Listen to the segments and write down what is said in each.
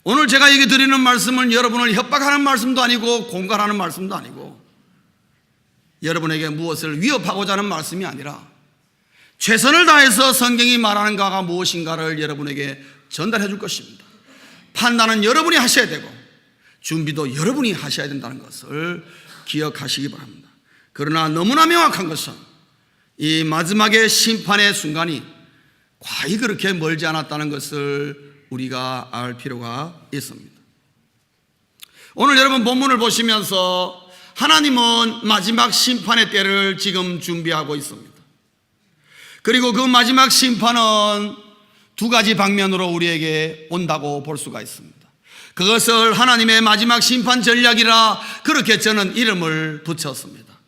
오늘 제가 얘기 드리는 말씀은 여러분을 협박하는 말씀도 아니고 공갈하는 말씀도 아니고 여러분에게 무엇을 위협하고자 하는 말씀이 아니라 최선을 다해서 성경이 말하는 바가 무엇인가를 여러분에게 전달해 줄 것입니다. 판단은 여러분이 하셔야 되고 준비도 여러분이 하셔야 된다는 것을 기억하시기 바랍니다. 그러나 너무나 명확한 것은 이 마지막의 심판의 순간이 과히 그렇게 멀지 않았다는 것을 우리가 알 필요가 있습니다. 오늘 여러분 본문을 보시면서 하나님은 마지막 심판의 때를 지금 준비하고 있습니다. 그리고 그 마지막 심판은 두 가지 방면으로 우리에게 온다고 볼 수가 있습니다. 그것을 하나님의 마지막 심판 전략이라 그렇게 저는 이름을 붙였습니다.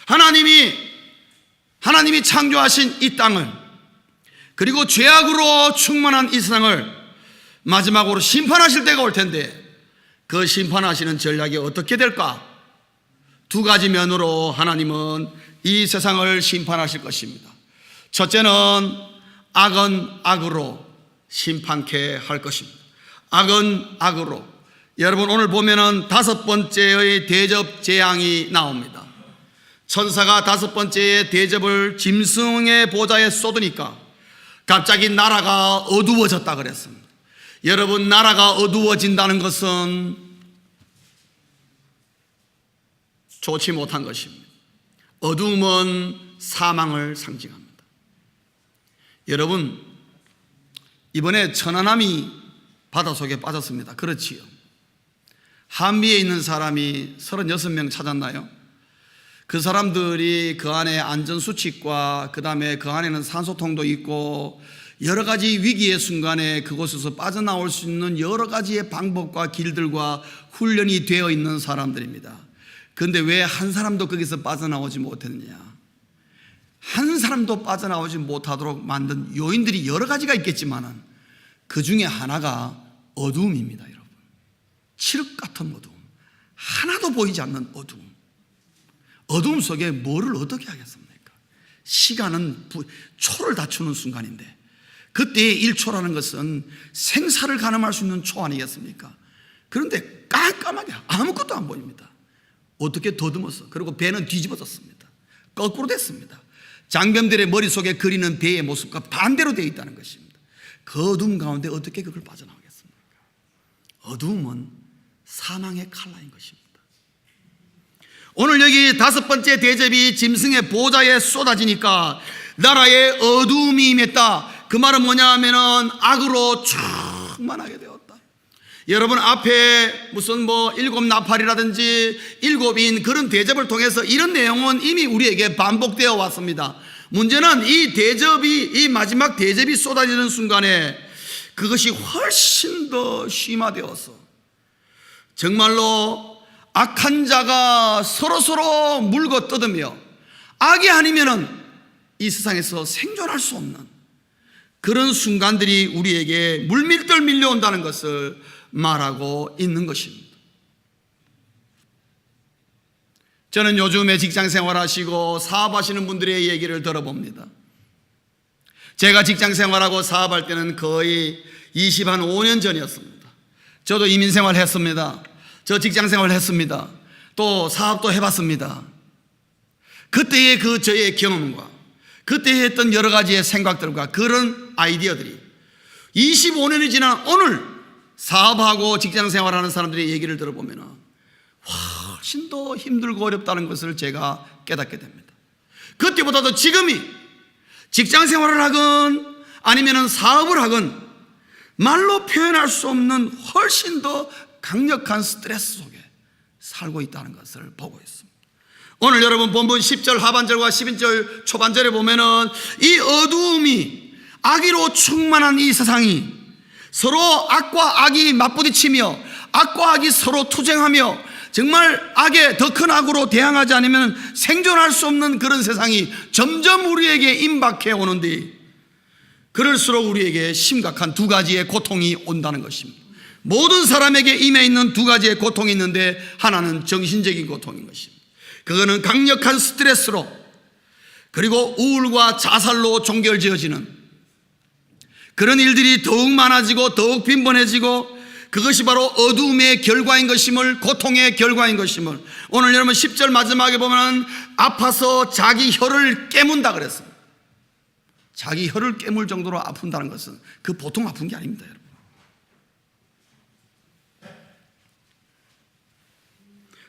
하나님이 창조하신 이 땅을, 그리고 죄악으로 충만한 이 세상을 마지막으로 심판하실 때가 올 텐데 그 심판하시는 전략이 어떻게 될까? 두 가지 면으로 하나님은 이 세상을 심판하실 것입니다. 첫째는 악은 악으로 심판케 할 것입니다. 악은 악으로. 여러분 오늘 보면은 다섯 번째의 대접 재앙이 나옵니다. 천사가 다섯 번째의 대접을 짐승의 보좌에 쏟으니까 갑자기 나라가 어두워졌다 그랬습니다. 여러분, 나라가 어두워진다는 것은 좋지 못한 것입니다. 어두움은 사망을 상징합니다. 여러분, 이번에 천안함이 바닷속에 빠졌습니다. 그렇지요. 한미에 있는 사람이 36명 찾았나요? 그 사람들이 그 안에 안전수칙과 그 다음에 그 안에는 산소통도 있고 여러 가지 위기의 순간에 그곳에서 빠져나올 수 있는 여러 가지의 방법과 길들과 훈련이 되어 있는 사람들입니다. 그런데 왜 한 사람도 거기서 빠져나오지 못했느냐? 한 사람도 빠져나오지 못하도록 만든 요인들이 여러 가지가 있겠지만 그 중에 하나가 어두움입니다. 여러분, 칠흑 같은 어두움, 하나도 보이지 않는 어두움. 어두움 속에 뭐를 어떻게 하겠습니까? 시간은 초를 다투는 순간인데 그때의 1초라는 것은 생사를 가늠할 수 있는 초 아니겠습니까? 그런데 깜깜하게 아무것도 안 보입니다. 어떻게 더듬어서, 그리고 배는 뒤집어졌습니다. 거꾸로 됐습니다. 장병들의 머릿속에 그리는 배의 모습과 반대로 되어 있다는 것입니다. 그 어두움 가운데 어떻게 그걸 빠져나오겠습니까? 어두움은 사망의 칼날인 것입니다. 오늘 여기 다섯 번째 대접이 짐승의 보좌에 쏟아지니까 나라에 어두움이 임했다. 그 말은 뭐냐 하면은 악으로 충만하게 되었다. 여러분, 앞에 무슨 일곱 나팔이라든지 일곱인 그런 대접을 통해서 이런 내용은 이미 우리에게 반복되어 왔습니다. 문제는 이 대접이, 이 마지막 대접이 쏟아지는 순간에 그것이 훨씬 더 심화되어서 정말로 악한 자가 서로서로 물고 뜯으며 악이 아니면은 이 세상에서 생존할 수 없는 그런 순간들이 우리에게 물밀듯 밀려온다는 것을 말하고 있는 것입니다. 저는 요즘에 직장 생활하시고 사업하시는 분들의 얘기를 들어봅니다. 제가 직장 생활하고 사업할 때는 거의 25년 전이었습니다. 저도 이민 생활 했습니다. 저 직장 생활 했습니다. 또 사업도 해봤습니다. 그때의 그 저의 경험과 그때 했던 여러 가지의 생각들과 그런 아이디어들이 25년이 지난 오늘 사업하고 직장 생활하는 사람들의 얘기를 들어보면 훨씬 더 힘들고 어렵다는 것을 제가 깨닫게 됩니다. 그때보다도 지금이 직장 생활을 하건 아니면 사업을 하건 말로 표현할 수 없는 훨씬 더 강력한 스트레스 속에 살고 있다는 것을 보고 있습니다. 오늘 여러분 본문 10절 하반절과 11절 초반절에 보면은 이 어두움이 악의로 충만한 이 세상이 서로 악과 악이 맞부딪히며 악과 악이 서로 투쟁하며 정말 악에 더 큰 악으로 대항하지 않으면 생존할 수 없는 그런 세상이 점점 우리에게 임박해 오는데 그럴수록 우리에게 심각한 두 가지의 고통이 온다는 것입니다. 모든 사람에게 임해 있는 두 가지의 고통이 있는데 하나는 정신적인 고통인 것입니다. 그거는 강력한 스트레스로 그리고 우울과 자살로 종결지어지는 그런 일들이 더욱 많아지고 더욱 빈번해지고 그것이 바로 어두움의 결과인 것임을, 고통의 결과인 것임을. 오늘 여러분 10절 마지막에 보면 아파서 자기 혀를 깨문다 그랬습니다. 자기 혀를 깨물 정도로 아픈다는 것은 그 보통 아픈 게 아닙니다, 여러분.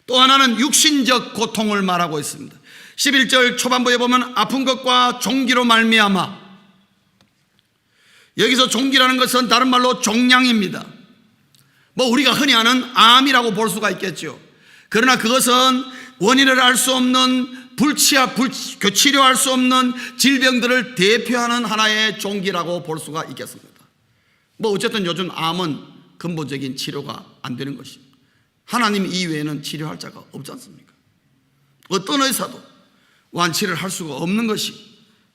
또 하나는 육신적 고통을 말하고 있습니다. 11절 초반부에 보면 아픈 것과 종기로 말미암아. 여기서 종기라는 것은 다른 말로 종양입니다. 뭐 우리가 흔히 아는 암이라고 볼 수가 있겠죠. 그러나 그것은 원인을 알 수 없는 치료할 수 없는 질병들을 대표하는 하나의 종기라고 볼 수가 있겠습니다. 뭐 어쨌든 요즘 암은 근본적인 치료가 안 되는 것입니다. 하나님 이외에는 치료할 자가 없지 않습니까? 어떤 의사도 완치를 할 수가 없는 것이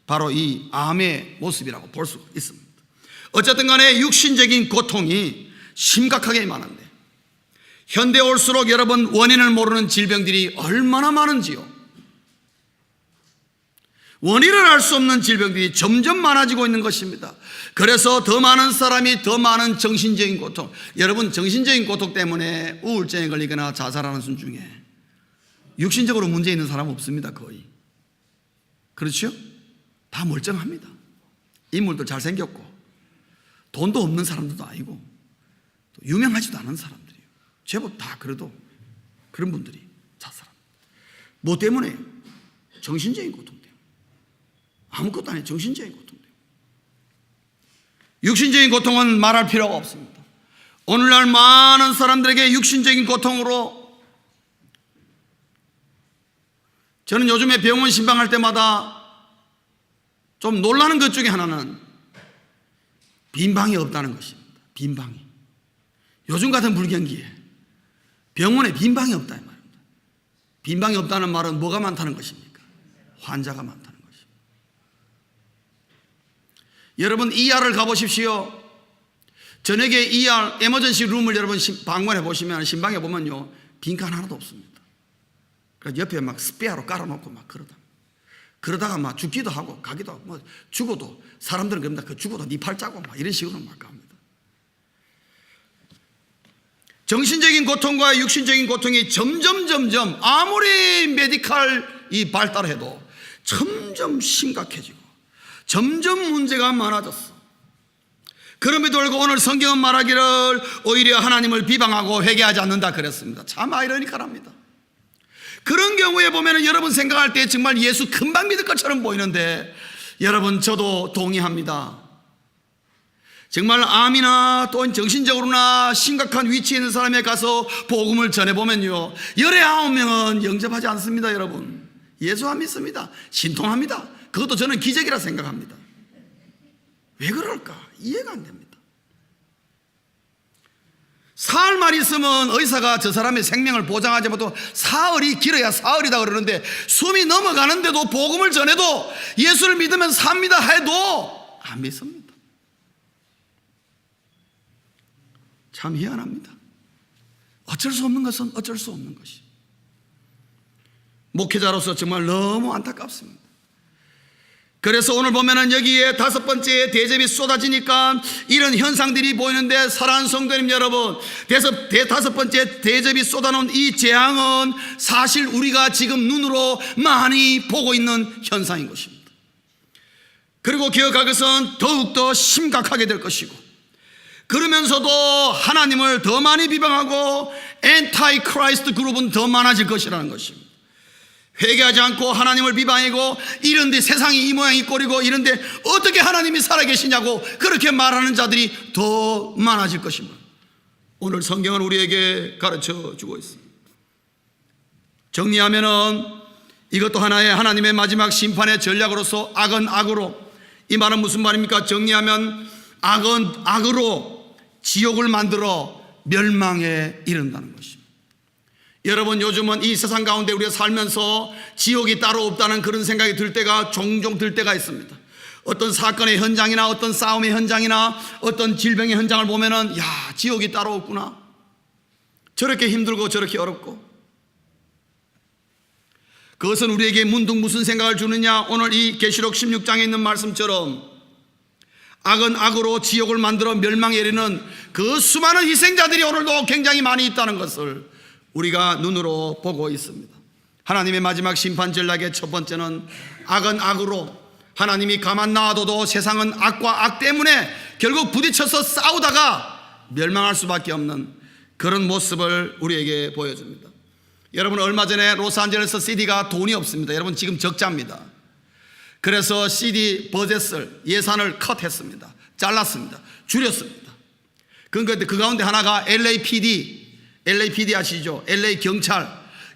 바로 이 암의 모습이라고 볼 수가 있습니다. 어쨌든 간에 육신적인 고통이 심각하게 많은데, 현대 올수록 여러분 원인을 모르는 질병들이 얼마나 많은지요. 원인을 알 수 없는 질병들이 점점 많아지고 있는 것입니다. 그래서 더 많은 사람이 더 많은 정신적인 고통, 여러분 정신적인 고통 때문에 우울증에 걸리거나 자살하는 순 중에 육신적으로 문제 있는 사람은 없습니다. 거의. 그렇죠? 다 멀쩡합니다. 인물도 잘생겼고 돈도 없는 사람들도 아니고 또 유명하지도 않은 사람들이에요. 제법 다 그래도 그런 분들이 자살합니다. 뭐 때문에? 정신적인 고통 때문에. 아무것도 아니에요. 정신적인 고통 때문에. 육신적인 고통은 말할 필요가 없습니다. 오늘날 많은 사람들에게 육신적인 고통으로, 저는 요즘에 병원 신방할 때마다 좀 놀라는 것 중에 하나는 빈방이 없다는 것입니다. 빈방이. 요즘 같은 불경기에 병원에 빈방이 없다 이 말입니다. 빈방이 없다는 말은 뭐가 많다는 것입니까? 환자가 많다는 것입니다. 여러분 ER을 가보십시오. 저녁에 ER 에머전시 룸을 여러분 방문해 보시면, 신방에 보면요, 빈칸 하나도 없습니다. 그래서 옆에 막 스페어로 깔아놓고 막 그러다가 막 죽기도 하고 가기도 하고, 뭐 죽어도 사람들은 그럽니다. 그 죽어도 네 팔 짜고 막 이런 식으로 막 갑니다. 정신적인 고통과 육신적인 고통이 점점 아무리 메디칼이 발달해도 점점 심각해지고 점점 문제가 많아졌어. 그럼에도 불구하고 오늘 성경은 말하기를 오히려 하나님을 비방하고 회개하지 않는다 그랬습니다. 참 아이러니컬합니다. 그런 경우에 보면 여러분 생각할 때 정말 예수 금방 믿을 것처럼 보이는데, 여러분 저도 동의합니다. 정말 암이나 또 정신적으로나 심각한 위치에 있는 사람에 가서 복음을 전해보면요, 열의 9명은 영접하지 않습니다. 여러분 예수 안 믿습니다. 신통합니다. 그것도 저는 기적이라 생각합니다. 왜 그럴까? 이해가 안 됩니다. 사흘만 있으면 의사가 저 사람의 생명을 보장하지 못하고, 사흘이 길어야 사흘이다 그러는데 숨이 넘어가는데도 복음을 전해도 예수를 믿으면 삽니다 해도 안 믿습니다. 참 희한합니다. 어쩔 수 없는 것은 어쩔 수 없는 것이. 목회자로서 정말 너무 안타깝습니다. 그래서 오늘 보면은 여기에 5번째 대접이 쏟아지니까 이런 현상들이 보이는데, 사랑하는 성도님 여러분, 5번째 대접이 쏟아놓은 이 재앙은 사실 우리가 지금 눈으로 많이 보고 있는 현상인 것입니다. 그리고 기억할 것은 더욱더 심각하게 될 것이고, 그러면서도 하나님을 더 많이 비방하고 엔타이 크라이스트 그룹은 더 많아질 것이라는 것입니다. 회개하지 않고 하나님을 비방하고, 이런데 세상이 이 모양 이 꼴이고 이런데 어떻게 하나님이 살아계시냐고 그렇게 말하는 자들이 더 많아질 것입니다. 오늘 성경은 우리에게 가르쳐 주고 있습니다. 정리하면은 이것도 하나의 하나님의 마지막 심판의 전략으로서 악은 악으로, 이 말은 무슨 말입니까? 정리하면 악은 악으로 지옥을 만들어 멸망에 이른다는 것입니다. 여러분 요즘은 이 세상 가운데 우리가 살면서 지옥이 따로 없다는 그런 생각이 들 때가 종종 들 때가 있습니다. 어떤 사건의 현장이나 어떤 싸움의 현장이나 어떤 질병의 현장을 보면은, 야, 지옥이 따로 없구나. 저렇게 힘들고 저렇게 어렵고. 그것은 우리에게 문득 무슨 생각을 주느냐? 오늘 이 계시록 16장에 있는 말씀처럼 악은 악으로 지옥을 만들어 멸망에 이르는 그 수많은 희생자들이 오늘도 굉장히 많이 있다는 것을 우리가 눈으로 보고 있습니다. 하나님의 마지막 심판 전략의 첫 번째는 악은 악으로, 하나님이 가만 놔둬도 세상은 악과 악 때문에 결국 부딪혀서 싸우다가 멸망할 수밖에 없는 그런 모습을 우리에게 보여줍니다. 여러분, 얼마 전에 로스안젤레스 CD가 돈이 없습니다. 여러분, 지금 적자입니다. 그래서 CD 버젯을 예산을 컷했습니다. 잘랐습니다. 줄였습니다. 그런데 그 가운데 하나가 LAPD 아시죠? LA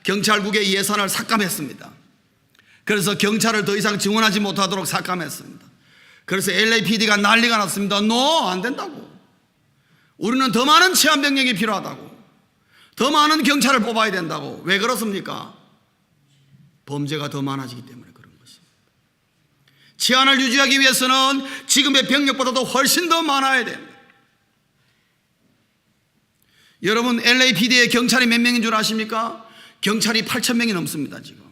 경찰국의 예산을 삭감했습니다. 그래서 경찰을 더 이상 증원하지 못하도록 삭감했습니다. 그래서 LAPD가 난리가 났습니다. 안 된다고. 우리는 더 많은 치안병력이 필요하다고, 더 많은 경찰을 뽑아야 된다고. 왜 그렇습니까? 범죄가 더 많아지기 때문에 그런 것입니다. 치안을 유지하기 위해서는 지금의 병력보다도 훨씬 더 많아야 됩니다. 여러분, LAPD의 경찰이 몇 명인 줄 아십니까? 경찰이 8,000명이 넘습니다. 지금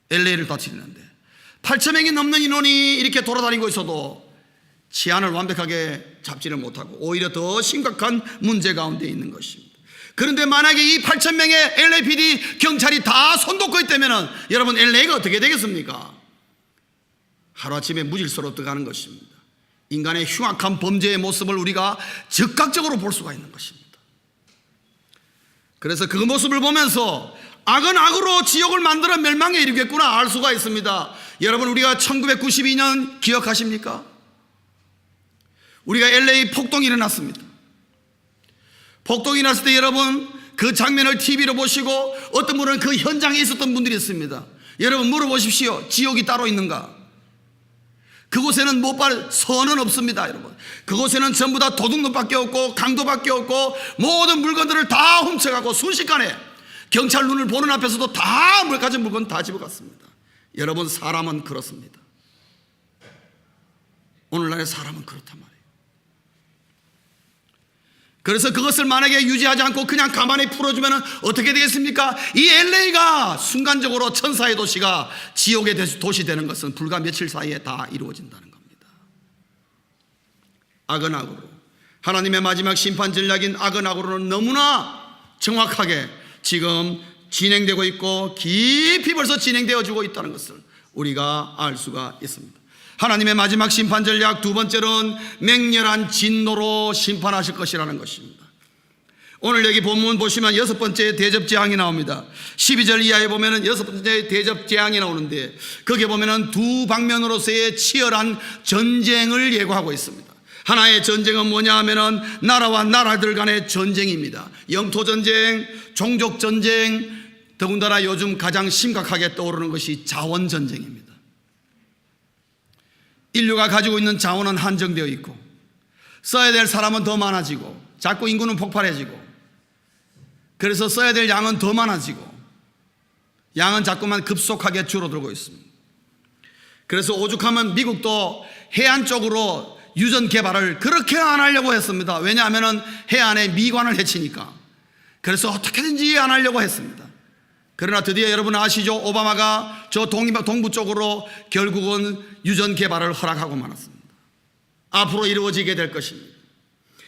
LA를 다스리는데 8,000명이 넘는 인원이 이렇게 돌아다니고 있어도 치안을 완벽하게 잡지를 못하고 오히려 더 심각한 문제 가운데 있는 것입니다. 그런데 만약에 이 8,000명의 LAPD 경찰이 다 손놓고 있다면 여러분, LA가 어떻게 되겠습니까? 하루아침에 무질서로 들어가는 것입니다. 인간의 흉악한 범죄의 모습을 우리가 즉각적으로 볼 수가 있는 것입니다. 그래서 그 모습을 보면서 악은 악으로 지옥을 만들어 멸망에 이르겠구나 알 수가 있습니다. 여러분, 우리가 1992년 기억하십니까? 우리가 LA 폭동이 일어났습니다. 폭동이 났을 때 여러분, 그 장면을 TV로 보시고 어떤 분은 그 현장에 있었던 분들이 있습니다. 여러분, 물어보십시오. 지옥이 따로 있는가? 그곳에는 선은 없습니다. 여러분, 그곳에는 전부 다 도둑놈밖에 없고 강도밖에 없고 모든 물건들을 다 훔쳐가고 순식간에 경찰 눈을 보는 앞에서도 다 가진 물건 다 집어갔습니다. 여러분, 사람은 그렇습니다. 오늘날의 사람은 그렇단 말이에요. 그래서 그것을 만약에 유지하지 않고 그냥 가만히 풀어주면 어떻게 되겠습니까? 이 LA가 순간적으로 천사의 도시가 지옥의 도시 되는 것은 불과 며칠 사이에 다 이루어진다는 겁니다. 악은 악으로, 하나님의 마지막 심판 전략인 악은 악으로는 너무나 정확하게 지금 진행되고 있고 깊이 벌써 진행되어지고 있다는 것을 우리가 알 수가 있습니다. 하나님의 마지막 심판 전략 두 번째는 맹렬한 진노로 심판하실 것이라는 것입니다. 오늘 여기 본문 보시면 여섯 번째 대접재앙이 나옵니다. 12절 이하에 보면은 여섯 번째 대접재앙이 나오는데 거기에 보면은 두 방면으로서의 치열한 전쟁을 예고하고 있습니다. 하나의 전쟁은 뭐냐 하면은 나라와 나라들 간의 전쟁입니다. 영토전쟁, 종족전쟁, 더군다나 요즘 가장 심각하게 떠오르는 것이 자원전쟁입니다. 인류가 가지고 있는 자원은 한정되어 있고 써야 될 사람은 더 많아지고 자꾸 인구는 폭발해지고 그래서 써야 될 양은 더 많아지고 양은 자꾸만 급속하게 줄어들고 있습니다. 그래서 오죽하면 미국도 해안 쪽으로 유전 개발을 그렇게 안 하려고 했습니다. 왜냐하면 해안에 미관을 해치니까. 그래서 어떻게든지 안 하려고 했습니다. 그러나 드디어 여러분 아시죠? 오바마가 저 동부 쪽으로 결국은 유전 개발을 허락하고 말았습니다. 앞으로 이루어지게 될 것입니다.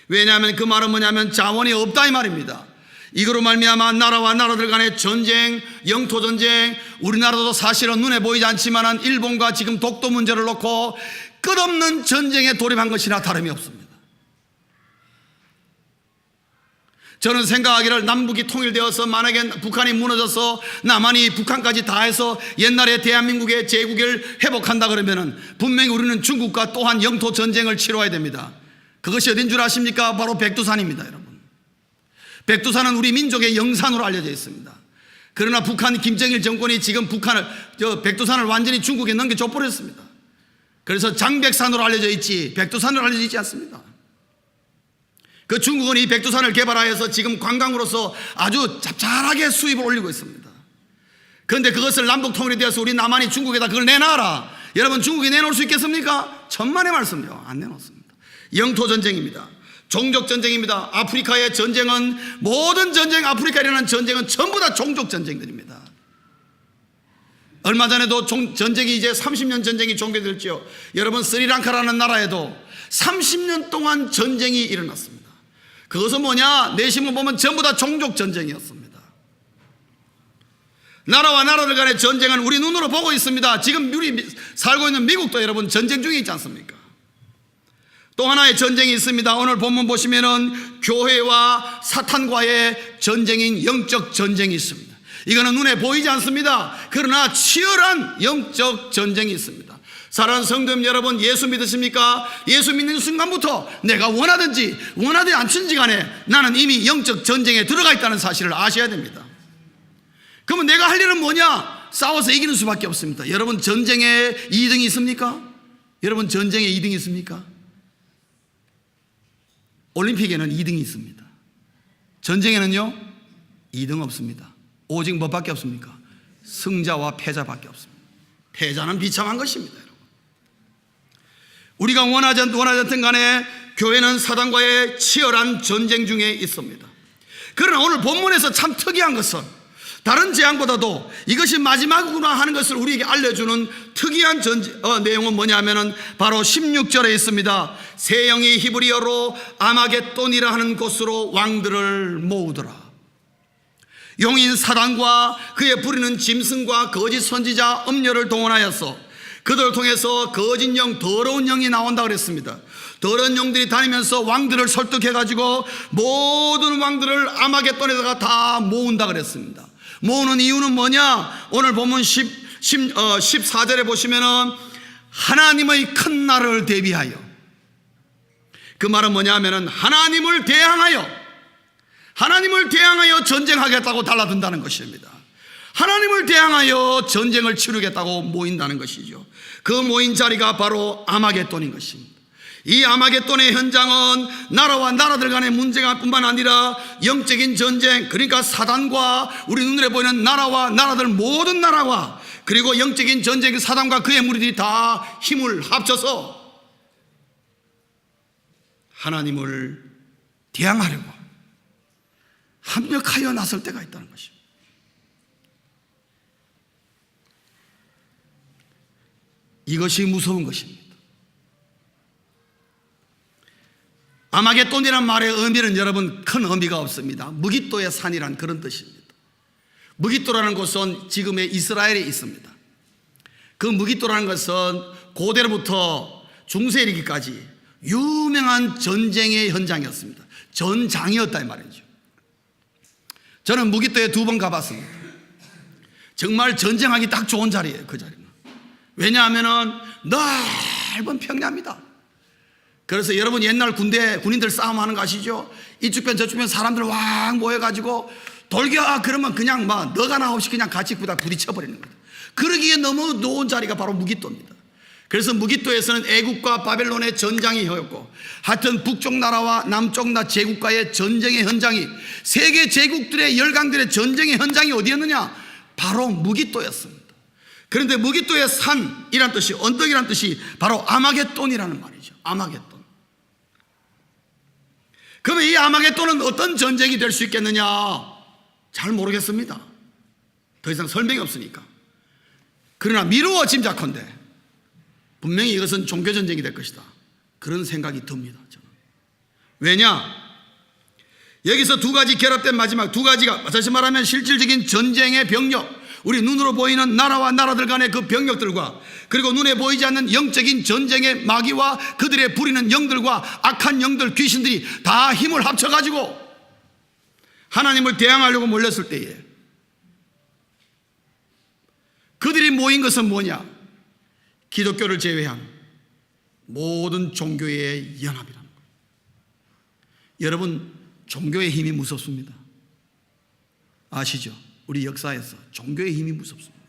왜냐하면 그 말은 뭐냐면 자원이 없다 이 말입니다. 이거로 말미암아 나라와 나라들 간의 전쟁, 영토 전쟁, 우리나라도 사실은 눈에 보이지 않지만 일본과 지금 독도 문제를 놓고 끝없는 전쟁에 돌입한 것이나 다름이 없습니다. 저는 생각하기를 남북이 통일되어서 만약에 북한이 무너져서 남한이 북한까지 다 해서 옛날에 대한민국의 제국을 회복한다 그러면은 분명히 우리는 중국과 또한 영토 전쟁을 치러야 됩니다. 그것이 어딘 줄 아십니까? 바로 백두산입니다, 여러분. 백두산은 우리 민족의 영산으로 알려져 있습니다. 그러나 북한 김정일 정권이 지금 백두산을 완전히 중국에 넘겨줘 버렸습니다. 그래서 장백산으로 알려져 있지 백두산으로 알려져 있지 않습니다. 그 중국은 이 백두산을 개발하여서 지금 관광으로서 아주 잡잘하게 수입을 올리고 있습니다. 그런데 그것을 남북 통일에 대해서 우리 남한이 중국에다 그걸 내놔라. 여러분, 중국이 내놓을 수 있겠습니까? 천만의 말씀이요. 안 내놓습니다. 영토 전쟁입니다. 종족 전쟁입니다. 아프리카의 전쟁은 모든 전쟁, 아프리카에 일어난 전쟁은 전부 다 종족 전쟁들입니다. 얼마 전에도 전쟁이 이제 30년 전쟁이 종료됐죠. 여러분, 스리랑카라는 나라에도 30년 동안 전쟁이 일어났습니다. 그것은 뭐냐? 내심을 보면 전부 다 종족 전쟁이었습니다. 나라와 나라들 간의 전쟁은 우리 눈으로 보고 있습니다. 지금 우리 살고 있는 미국도 여러분 전쟁 중에 있지 않습니까? 또 하나의 전쟁이 있습니다. 오늘 본문 보시면은 교회와 사탄과의 전쟁인 영적 전쟁이 있습니다. 이거는 눈에 보이지 않습니다. 그러나 치열한 영적 전쟁이 있습니다. 사랑하는 성도님 여러분, 예수 믿으십니까? 예수 믿는 순간부터 내가 원하든지 원하지 않든지 간에 나는 이미 영적 전쟁에 들어가 있다는 사실을 아셔야 됩니다. 그러면 내가 할 일은 뭐냐? 싸워서 이기는 수밖에 없습니다. 여러분, 전쟁에 2등이 있습니까? 여러분, 전쟁에 2등이 있습니까? 올림픽에는 2등이 있습니다. 전쟁에는요 2등 없습니다. 오직 뭐밖에 없습니까? 승자와 패자밖에 없습니다. 패자는 비참한 것입니다. 여러분, 우리가 원하든 간에 교회는 사단과의 치열한 전쟁 중에 있습니다. 그러나 오늘 본문에서 참 특이한 것은 다른 재앙보다도 이것이 마지막이구나 하는 것을 우리에게 알려주는 특이한 내용은 뭐냐면은 바로 16절에 있습니다. 새 영이 히브리어로 아마겟돈이라 하는 곳으로 왕들을 모으더라. 용인 사단과 그의 부리는 짐승과 거짓 선지자 음녀를 동원하여서 그들을 통해서 거짓 영, 더러운 영이 나온다 그랬습니다. 더러운 영들이 다니면서 왕들을 설득해가지고 모든 왕들을 아마겟돈에다가 다 모은다 그랬습니다. 모으는 이유는 뭐냐? 오늘 본문 14절에 보시면은 하나님의 큰 날을 대비하여, 그 말은 뭐냐 하면은 하나님을 대항하여 전쟁하겠다고 달라든다는 것입니다. 하나님을 대항하여 전쟁을 치르겠다고 모인다는 것이죠. 그 모인 자리가 바로 아마겟돈인 것입니다. 이 아마겟돈의 현장은 나라와 나라들 간의 문제가 뿐만 아니라 영적인 전쟁, 그러니까 사단과 우리 눈에 보이는 나라와 나라들 모든 나라와, 그리고 영적인 전쟁, 사단과 그의 무리들이 다 힘을 합쳐서 하나님을 대항하려고 합력하여 나설 때가 있다는 것입니다. 이것이 무서운 것입니다. 아마겟돈이란 말의 의미는 여러분 큰 의미가 없습니다. 무깃도의 산이란 그런 뜻입니다. 무깃도라는 곳은 지금의 이스라엘에 있습니다. 그 무깃도라는 것은 고대로부터 중세에 이르기까지 유명한 전쟁의 현장이었습니다. 전장이었다 이 말이죠. 저는 무깃도에 2번 가봤습니다. 정말 전쟁하기 딱 좋은 자리예요. 그 자리는. 왜냐하면 넓은 평야입니다. 그래서 여러분 옛날 군인들 싸움하는 거 아시죠? 이쪽 편 저쪽 편 사람들 왕 모여가지고 돌겨 그러면 그냥 막 너가 나 없이 그냥 같이 부딪혀버리는 거예요. 그러기에 너무 좋은 자리가 바로 무깃도입니다. 그래서 무깃도에서는 애국과 바벨론의 전장이 였고, 하여튼 북쪽 나라와 남쪽 나 제국과의 전쟁의 현장이, 세계 제국들의 열강들의 전쟁의 현장이 어디였느냐? 바로 무깃도였습니다. 그런데 무깃도의 산이란 뜻이, 언덕이란 뜻이 바로 아마겟돈이라는 말이죠. 아마겟돈. 그러면 이 아마겟돈은 어떤 전쟁이 될 수 있겠느냐? 잘 모르겠습니다. 더 이상 설명이 없으니까. 그러나 미루어 짐작컨대 분명히 이것은 종교전쟁이 될 것이다, 그런 생각이 듭니다. 저는. 왜냐? 여기서 2가지 결합된 마지막 2가지가, 다시 말하면 실질적인 전쟁의 병력, 우리 눈으로 보이는 나라와 나라들 간의 그 병력들과, 그리고 눈에 보이지 않는 영적인 전쟁의 마귀와 그들의 부리는 영들과 악한 영들, 귀신들이 다 힘을 합쳐가지고 하나님을 대항하려고 몰렸을 때에 그들이 모인 것은 뭐냐? 기독교를 제외한 모든 종교의 연합이라는 거예요. 여러분, 종교의 힘이 무섭습니다. 아시죠? 우리 역사에서 종교의 힘이 무섭습니다.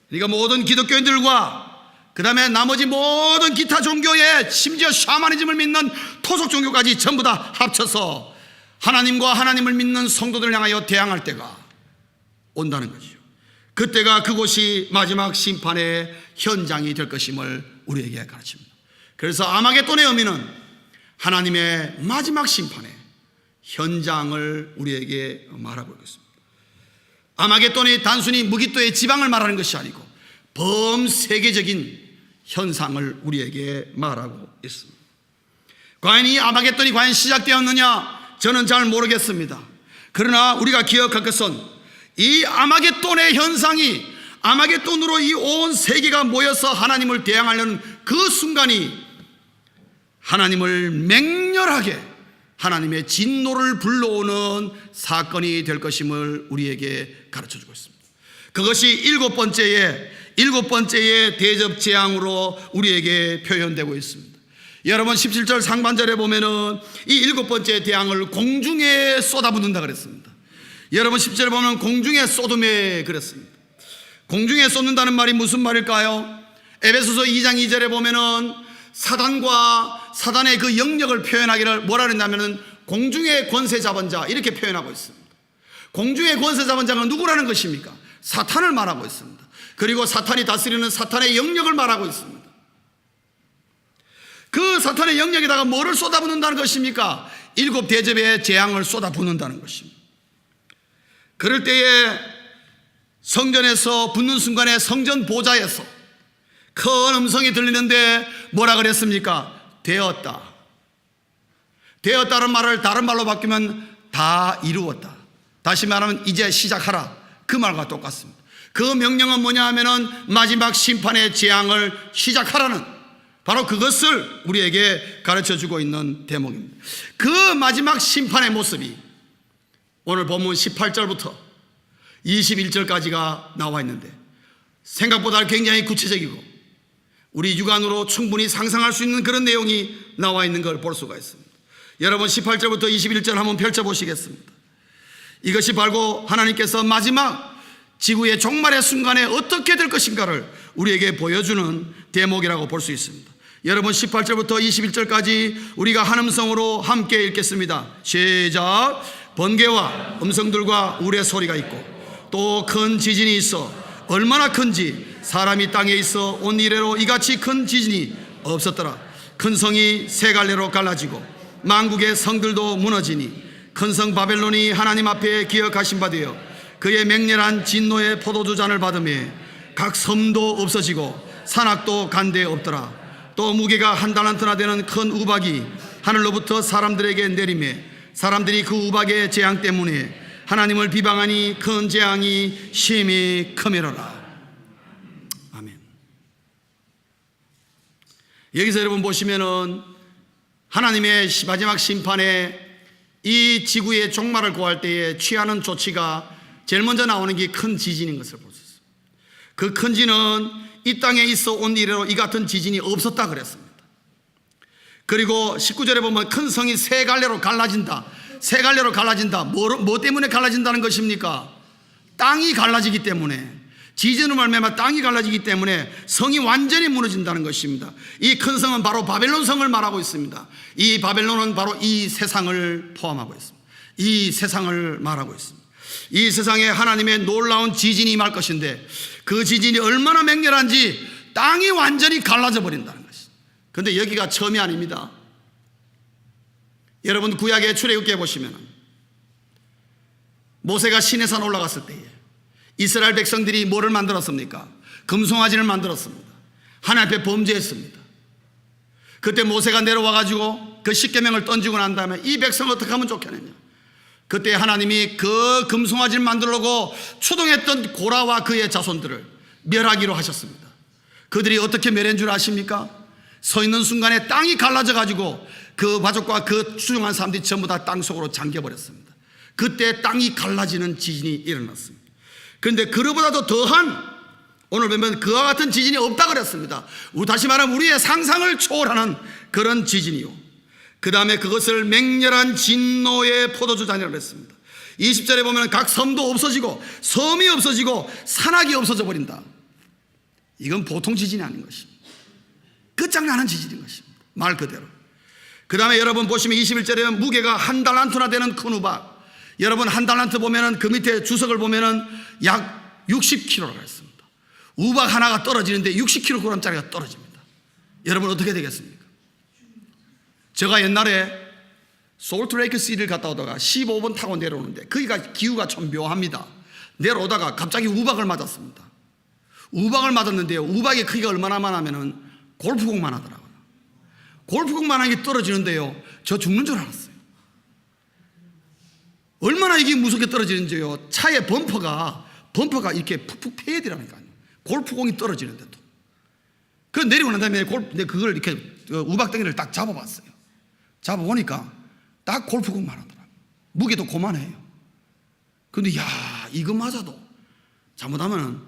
그러니까 모든 기독교인들과 그 다음에 나머지 모든 기타 종교에, 심지어 샤머니즘을 믿는 토속 종교까지 전부 다 합쳐서 하나님과 하나님을 믿는 성도들을 향하여 대항할 때가 온다는 거죠. 그때가, 그곳이 마지막 심판의 현장이 될 것임을 우리에게 가르칩니다. 그래서 아마겟돈의 의미는 하나님의 마지막 심판의 현장을 우리에게 말하고 있습니다. 아마겟돈이 단순히 무깃도의 지방을 말하는 것이 아니고 범세계적인 현상을 우리에게 말하고 있습니다. 과연 이 아마겟돈이 과연 시작되었느냐? 저는 잘 모르겠습니다. 그러나 우리가 기억할 것은 이 아마겟돈의 현상이, 아마겟돈으로 이 온 세계가 모여서 하나님을 대항하려는 그 순간이 하나님을 맹렬하게 하나님의 진노를 불러오는 사건이 될 것임을 우리에게 가르쳐주고 있습니다. 그것이 일곱 번째의 대접 재앙으로 우리에게 표현되고 있습니다. 여러분 17절 상반절에 보면은 이 일곱 번째 재앙을 공중에 쏟아붓는다 그랬습니다. 여러분 10절에 보면 공중에 쏟음에 그랬습니다. 공중에 쏟는다는 말이 무슨 말일까요? 에베소서 2장 2절에 보면은 사단과 사단의 그 영역을 표현하기를 뭐라 그랬냐면은 공중의 권세 잡은 자 이렇게 표현하고 있습니다. 공중의 권세 잡은 자가 누구라는 것입니까? 사탄을 말하고 있습니다. 그리고 사탄이 다스리는 사탄의 영역을 말하고 있습니다. 그 사탄의 영역에다가 뭐를 쏟아붓는다는 것입니까? 일곱 대접의 재앙을 쏟아붓는다는 것입니다. 그럴 때에 성전에서 붙는 순간에 성전 보좌에서 큰 음성이 들리는데 뭐라 그랬습니까? 되었다. 되었다는 말을 다른 말로 바뀌면 다 이루었다. 다시 말하면 이제 시작하라. 그 말과 똑같습니다. 그 명령은 뭐냐 하면은 마지막 심판의 재앙을 시작하라는 바로 그것을 우리에게 가르쳐 주고 있는 대목입니다. 그 마지막 심판의 모습이 오늘 본문 18절부터 21절까지가 나와 있는데 생각보다 굉장히 구체적이고 우리 육안으로 충분히 상상할 수 있는 그런 내용이 나와 있는 걸 볼 수가 있습니다. 여러분 18절부터 21절 한번 펼쳐보시겠습니다. 이것이 바로 하나님께서 마지막 지구의 종말의 순간에 어떻게 될 것인가를 우리에게 보여주는 대목이라고 볼 수 있습니다. 여러분 18절부터 21절까지 우리가 한 음성으로 함께 읽겠습니다. 시작. 번개와 음성들과 우레 소리가 있고 또 큰 지진이 있어 얼마나 큰지 사람이 땅에 있어 온 이래로 이같이 큰 지진이 없었더라. 큰 성이 세 갈래로 갈라지고 만국의 성들도 무너지니 큰 성 바벨론이 하나님 앞에 기억하신 바 되어 그의 맹렬한 진노의 포도주 잔을 받으며 각 섬도 없어지고 산악도 간데 없더라. 또 무게가 한 달란트나 되는 큰 우박이 하늘로부터 사람들에게 내리며 사람들이 그 우박의 재앙 때문에 하나님을 비방하니 큰 재앙이 심히 크미로라. 아멘. 여기서 여러분 보시면은 하나님의 마지막 심판에 이 지구의 종말을 구할 때에 취하는 조치가 제일 먼저 나오는 게 큰 지진인 것을 볼 수 있습니다. 그 큰 지진은 이 땅에 있어 온 이래로 이 같은 지진이 없었다 그랬습니다. 그리고 19절에 보면 큰 성이 세 갈래로 갈라진다. 세 갈래로 갈라진다. 뭐 때문에 갈라진다는 것입니까? 땅이 갈라지기 때문에, 지진으로 말미암아 땅이 갈라지기 때문에 성이 완전히 무너진다는 것입니다. 이 큰 성은 바로 바벨론 성을 말하고 있습니다. 이 바벨론은 바로 이 세상을 포함하고 있습니다. 이 세상을 말하고 있습니다. 이 세상에 하나님의 놀라운 지진이 임할 것인데 그 지진이 얼마나 맹렬한지 땅이 완전히 갈라져 버린다는 것입니다. 그런데 여기가 처음이 아닙니다. 여러분 구약의 출애굽기에 보시면 모세가 시내산 올라갔을 때에 이스라엘 백성들이 뭐를 만들었습니까? 금송아지를 만들었습니다. 하나님 앞에 범죄했습니다. 그때 모세가 내려와 가지고 그 십계명을 던지고 난 다음에 이 백성을 어떻게 하면 좋겠느냐, 그때 하나님이 그 금송아지를 만들려고 추동했던 고라와 그의 자손들을 멸하기로 하셨습니다. 그들이 어떻게 멸한 줄 아십니까? 서 있는 순간에 땅이 갈라져 가지고 그 가족과 그 추종한 사람들이 전부 다 땅속으로 잠겨버렸습니다. 그때 땅이 갈라지는 지진이 일어났습니다. 그런데 그보다도 더한, 오늘 보면 그와 같은 지진이 없다 그랬습니다. 다시 말하면 우리의 상상을 초월하는 그런 지진이요, 그 다음에 그것을 맹렬한 진노의 포도주 잔이라고 했습니다. 20절에 보면 각 섬도 없어지고 섬이 없어지고 산악이 없어져 버린다. 이건 보통 지진이 아닌 것입니다. 끝장나는 지진인 것입니다. 말 그대로. 그 다음에 여러분 보시면 21절에 무게가 한 달란트나 되는 큰 우박. 여러분 한 달란트 보면은 그 밑에 주석을 보면은 약 60kg라고 했습니다. 우박 하나가 떨어지는데 60kg짜리가 떨어집니다. 여러분 어떻게 되겠습니까? 제가 옛날에 솔트레이크 시티를 갔다 오다가 15분 타고 내려오는데 거기가 기후가 좀 묘합니다. 내려오다가 갑자기 우박을 맞았습니다. 우박을 맞았는데요, 우박의 크기가 얼마나 많으면은 골프공만 하더라고요. 골프공만 하게 떨어지는데요, 저 죽는 줄 알았어요. 얼마나 이게 무섭게 떨어지는지요. 차의 범퍼가 이렇게 푹푹 패야 되라니까요. 골프공이 떨어지는데도. 그래서 내리고 난 다음에 그걸 이렇게 우박덩이를 딱 잡아봤어요. 잡아보니까 딱 골프공만 하더라고요. 무게도 고만해요. 근데 야, 이거 맞아도 잘못하면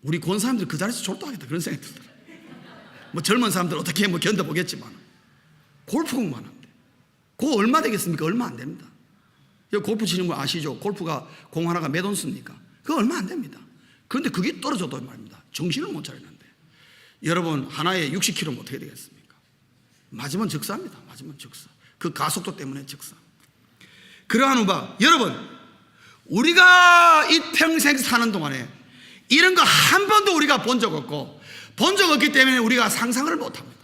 우리 권사님들 그 자리에서 졸도하겠다, 그런 생각이 들더라고요. 뭐 젊은 사람들 어떻게 견뎌보겠지만 골프공만 한대. 그거 얼마 되겠습니까? 얼마 안 됩니다. 골프 치는 거 아시죠? 골프가 공 하나가 몇 원 씁니까? 그거 얼마 안 됩니다. 그런데 그게 떨어져도 말입니다, 정신을 못 차리는데. 여러분, 하나에 60km면 어떻게 되겠습니까? 맞으면 즉사입니다. 맞으면 즉사. 그 가속도 때문에 즉사. 그러한 우박, 여러분, 우리가 이 평생 사는 동안에 이런 거 한 번도 우리가 본 적 없고, 본 적 없기 때문에 우리가 상상을 못 합니다.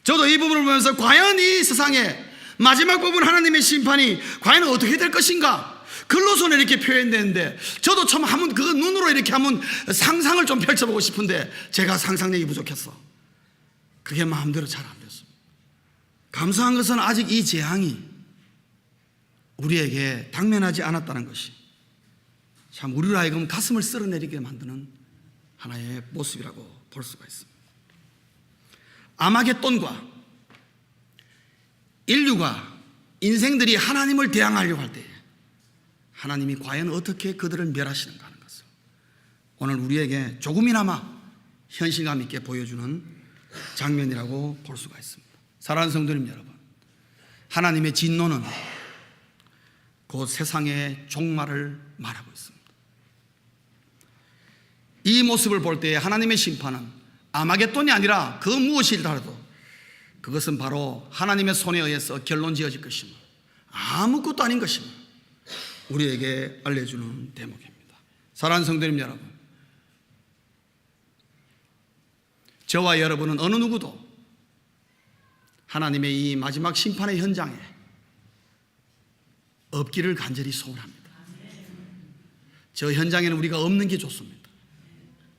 저도 이 부분을 보면서 과연 이 세상에 마지막 부분 하나님의 심판이 과연 어떻게 될 것인가, 글로서는 이렇게 표현되는데, 저도 참 한번 그 눈으로 이렇게 한번 상상을 좀 펼쳐보고 싶은데 제가 상상력이 부족했어. 그게 마음대로 잘 안 됐습니다. 감사한 것은 아직 이 재앙이 우리에게 당면하지 않았다는 것이 참 우리로 하여금 가슴을 쓸어내리게 만드는 하나의 모습이라고 볼 수가 있습니다. 아마겟돈과 인류가, 인생들이 하나님을 대항하려고 할 때 하나님이 과연 어떻게 그들을 멸하시는가 하는 것을 오늘 우리에게 조금이나마 현실감 있게 보여주는 장면이라고 볼 수가 있습니다. 사랑하는 성도님 여러분, 하나님의 진노는 곧 세상의 종말을 말하고 있습니다. 이 모습을 볼 때 하나님의 심판은 아마겟돈이 아니라 그 무엇이더라도 그것은 바로 하나님의 손에 의해서 결론 지어질 것이며 아무것도 아닌 것임을 우리에게 알려주는 대목입니다. 사랑하는 성도님 여러분, 저와 여러분은 어느 누구도 하나님의 이 마지막 심판의 현장에 없기를 간절히 소원합니다. 저 현장에는 우리가 없는 게 좋습니다.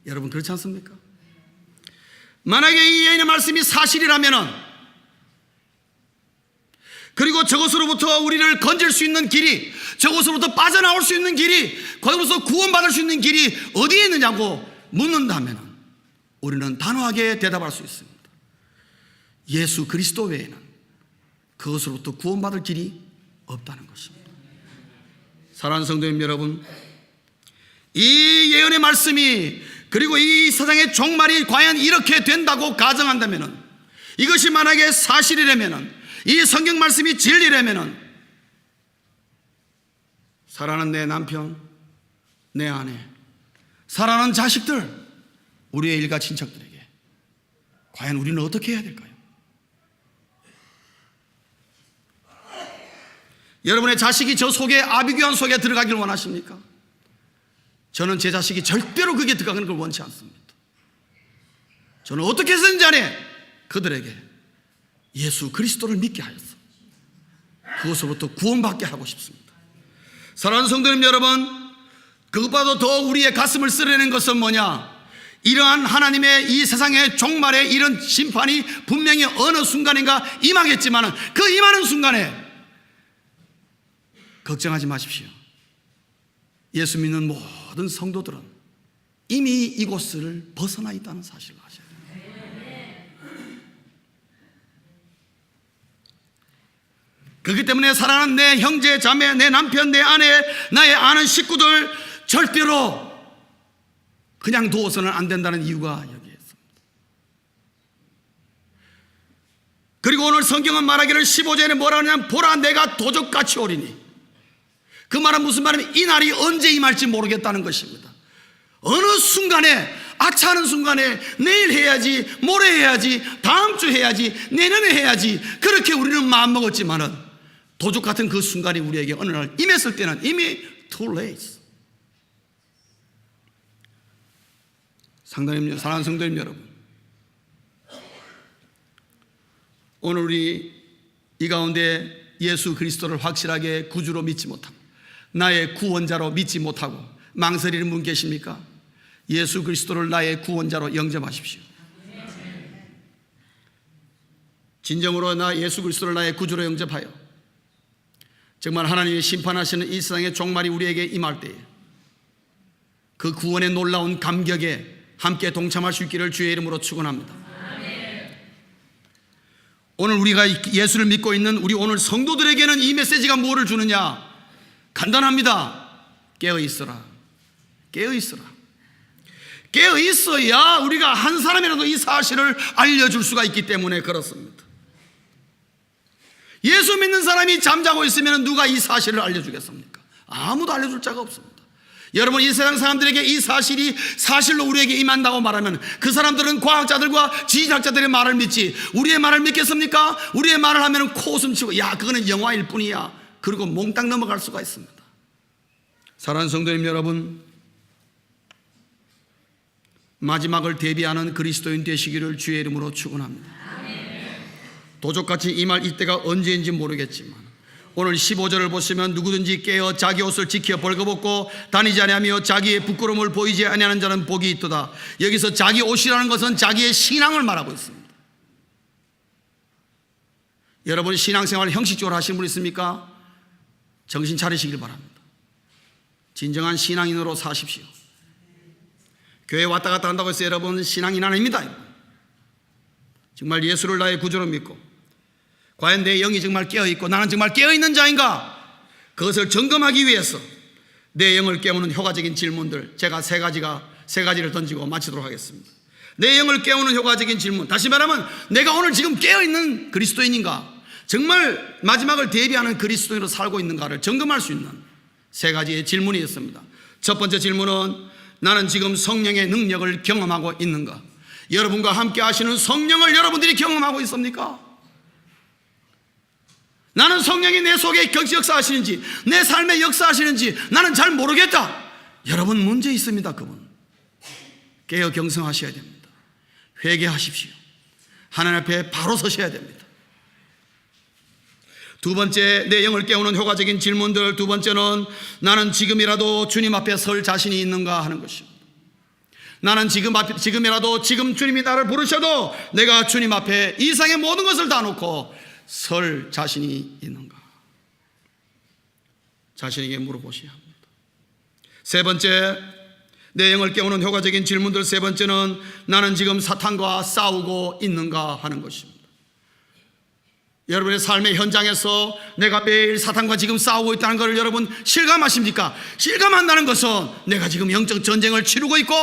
여러분, 그렇지 않습니까? 만약에 이 예언의 말씀이 사실이라면은, 그리고 저것으로부터 우리를 건질 수 있는 길이, 저것으로부터 빠져나올 수 있는 길이, 거기로서 구원받을 수 있는 길이 어디에 있느냐고 묻는다면 우리는 단호하게 대답할 수 있습니다. 예수 그리스도 외에는 그것으로부터 구원받을 길이 없다는 것입니다. 사랑하는 성도님 여러분, 이 예언의 말씀이, 그리고 이 세상의 종말이 과연 이렇게 된다고 가정한다면, 이것이 만약에 사실이라면, 이 성경 말씀이 진리라면, 사랑하는 내 남편, 내 아내, 사랑하는 자식들, 우리의 일가 친척들에게 과연 우리는 어떻게 해야 될까요? 여러분의 자식이 저 속에, 아비규환 속에 들어가기를 원하십니까? 저는 제 자식이 절대로 그게 들어가는 걸 원치 않습니다. 저는 어떻게 해서든지 간에 그들에게 예수 그리스도를 믿게 하여서 그것으로부터 구원받게 하고 싶습니다. 사랑하는 성도님 여러분, 그것보다도 더 우리의 가슴을 쓰려는 것은 뭐냐? 이러한 하나님의 이 세상의 종말의 이런 심판이 분명히 어느 순간인가 임하겠지만, 그 임하는 순간에 걱정하지 마십시오. 예수 믿는 모든 성도들은 이미 이곳을 벗어나 있다는 사실을 아셔야 됩니다. 그렇기 때문에 사랑하는 내 형제, 자매, 내 남편, 내 아내, 나의 아는 식구들 절대로 그냥 두어서는 안 된다는 이유가 여기에 있습니다. 그리고 오늘 성경은 말하기를 15절에 뭐라 하냐면, 보라 내가 도적같이 오리니. 그 말은 무슨 말이냐면 이 날이 언제 임할지 모르겠다는 것입니다. 어느 순간에, 아차하는 순간에 내일 해야지, 모레 해야지, 다음 주 해야지, 내년에 해야지, 그렇게 우리는 마음먹었지만은 도적 같은 그 순간이 우리에게 어느 날 임했을 때는 이미 too late. 사랑하는 성도님 여러분, 오늘 우리 이 가운데 예수 그리스도를 확실하게 구주로 믿지 못하고 나의 구원자로 믿지 못하고 망설이는 분 계십니까? 예수 그리스도를 나의 구원자로 영접하십시오. 진정으로 나 예수 그리스도를 나의 구주로 영접하여 정말 하나님이 심판하시는 이 세상의 종말이 우리에게 임할 때에 그 구원의 놀라운 감격에 함께 동참할 수 있기를 주의 이름으로 축원합니다. 오늘 우리가 예수를 믿고 있는 우리 오늘 성도들에게는 이 메시지가 뭐를 주느냐? 간단합니다. 깨어 있어라. 깨어 있어라. 깨어 있어야 우리가 한 사람이라도 이 사실을 알려줄 수가 있기 때문에 그렇습니다. 예수 믿는 사람이 잠자고 있으면 누가 이 사실을 알려주겠습니까? 아무도 알려줄 자가 없습니다. 여러분, 이 세상 사람들에게 이 사실이 사실로 우리에게 임한다고 말하면 그 사람들은 과학자들과 지질학자들의 말을 믿지 우리의 말을 믿겠습니까? 우리의 말을 하면 코웃음 치고 야 그거는 영화일 뿐이야 그리고 몽땅 넘어갈 수가 있습니다. 사랑하는 성도님 여러분, 마지막을 대비하는 그리스도인 되시기를 주의 이름으로 축원합니다. 도적같이 임할 이때가 언제인지 모르겠지만 오늘 15절을 보시면 누구든지 깨어 자기 옷을 지켜 벌거벗고 다니지 아니하며 자기의 부끄러움을 보이지 아니하는 자는 복이 있도다. 여기서 자기 옷이라는 것은 자기의 신앙을 말하고 있습니다. 여러분 신앙생활 형식적으로 하시는 분 있습니까? 정신 차리시길 바랍니다. 진정한 신앙인으로 사십시오. 교회 왔다 갔다 한다고 해서 여러분 신앙인 아닙니다. 정말 예수를 나의 구주로 믿고 과연 내 영이 정말 깨어있고 나는 정말 깨어있는 자인가? 그것을 점검하기 위해서 내 영을 깨우는 효과적인 질문들 제가 세 가지를 던지고 마치도록 하겠습니다. 내 영을 깨우는 효과적인 질문, 다시 말하면 내가 오늘 지금 깨어있는 그리스도인인가? 정말 마지막을 대비하는 그리스도인으로 살고 있는가를 점검할 수 있는 세 가지의 질문이 있습니다. 첫 번째 질문은 나는 지금 성령의 능력을 경험하고 있는가? 여러분과 함께 하시는 성령을 여러분들이 경험하고 있습니까? 나는 성령이 내 속에 역사하시는지 내 삶에 역사하시는지 나는 잘 모르겠다. 여러분 문제 있습니다. 그분 깨어 경성하셔야 됩니다. 회개하십시오. 하나님 앞에 바로 서셔야 됩니다. 두 번째, 내 영을 깨우는 효과적인 질문들. 두 번째는 나는 지금이라도 주님 앞에 설 자신이 있는가 하는 것입니다. 나는 지금이라도 지금 주님이 나를 부르셔도 내가 주님 앞에 이 세상의 모든 것을 다 놓고 설 자신이 있는가? 자신에게 물어보셔야 합니다. 세 번째, 내 영을 깨우는 효과적인 질문들. 세 번째는 나는 지금 사탄과 싸우고 있는가 하는 것입니다. 여러분의 삶의 현장에서 내가 매일 사탄과 지금 싸우고 있다는 것을 여러분 실감하십니까? 실감한다는 것은 내가 지금 영적 전쟁을 치르고 있고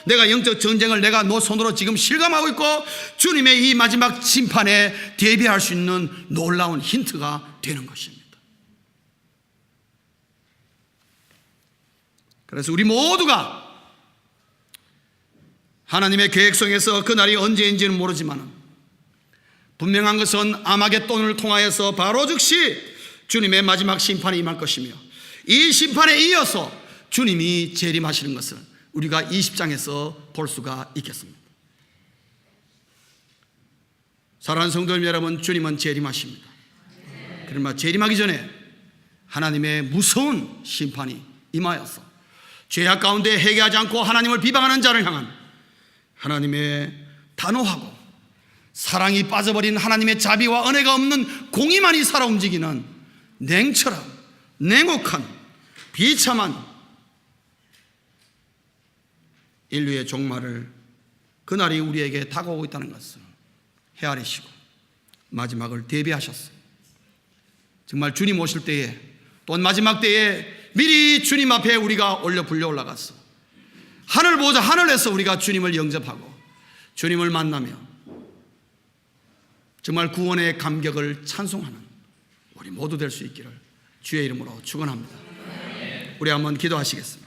내가 영적 전쟁을 내가 너 손으로 지금 실감하고 있고 주님의 이 마지막 심판에 대비할 수 있는 놀라운 힌트가 되는 것입니다. 그래서 우리 모두가 하나님의 계획성에서 그날이 언제인지는 모르지만 분명한 것은 아마겟돈을 통하여서 바로 즉시 주님의 마지막 심판이 임할 것이며 이 심판에 이어서 주님이 재림하시는 것을 우리가 20장에서 볼 수가 있겠습니다. 사랑하는 성도 여러분, 주님은 재림하십니다. 그러나 재림하기 전에 하나님의 무서운 심판이 임하여서 죄악 가운데 회개하지 않고 하나님을 비방하는 자를 향한 하나님의 단호하고 사랑이 빠져버린 하나님의 자비와 은혜가 없는 공의만이 살아 움직이는 냉철한, 냉혹한, 비참한 인류의 종말을 그날이 우리에게 다가오고 있다는 것을 헤아리시고 마지막을 대비하셨어요. 정말 주님 오실 때에 또 마지막 때에 미리 주님 앞에 우리가 불려 올라갔어. 하늘에서 우리가 주님을 영접하고 주님을 만나며 정말 구원의 감격을 찬송하는 우리 모두 될 수 있기를 주의 이름으로 축원합니다. 우리 한번 기도하시겠습니다.